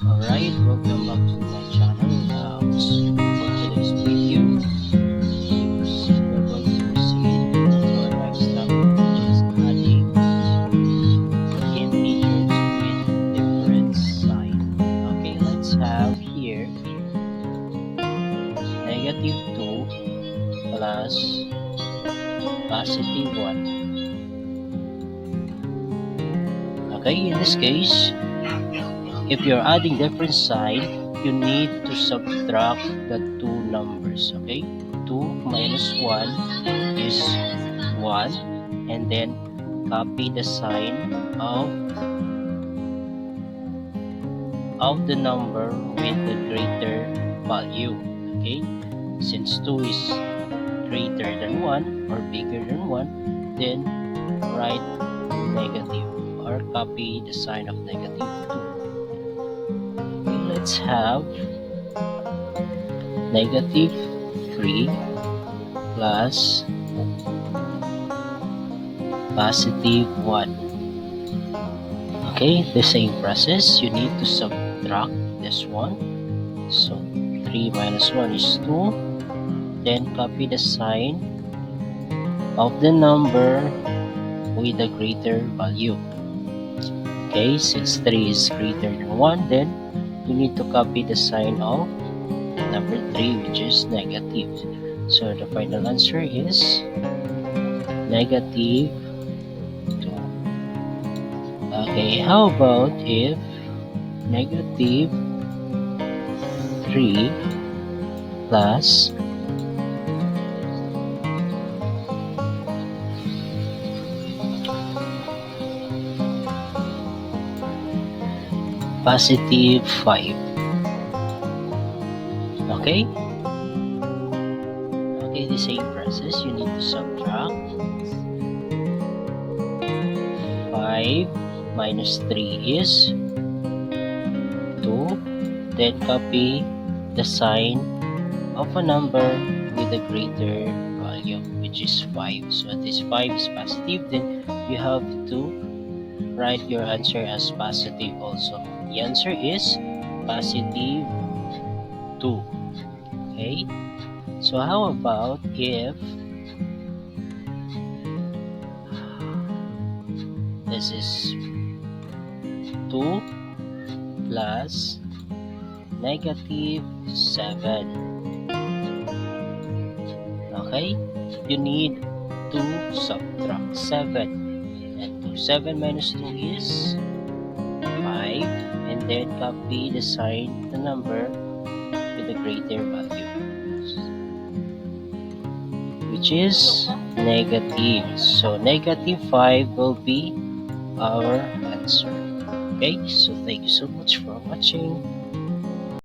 Alright, welcome back to my channel. For today's video, we're going to proceed to our next topic, which is adding integers with different sign. Okay, let's have here -2 plus +1. Okay, in this case, if you're adding different sign, you need to subtract the two numbers. Okay, 2 minus 1 is 1, and then copy the sign of the number with the greater value. Okay, since 2 is greater than 1 or bigger than 1, then write negative or copy the sign of -2. Okay, let's have -3 plus +1. Okay, the same process. You need to subtract this one. So 3 minus 1 is 2. Then copy the sign of the number with a greater value. Okay, since 3 is greater than 1, then you need to copy the sign of number 3, which is negative. So the final answer is -2. Okay, how about if -3 plus +5? Okay, the same process. You need to subtract 5 minus 3 is 2. Then copy the sign of a number with a greater value, which is 5. So this 5 is positive, then you have to write your answer as positive also. The answer is +2. Okay, so how about if this is 2 plus -7? Okay, you need to subtract 7, and 7 minus 2 is 5, and then copy the sign, the number with a greater value, which is negative. So -5 will be our answer. Okay, so thank you so much for watching.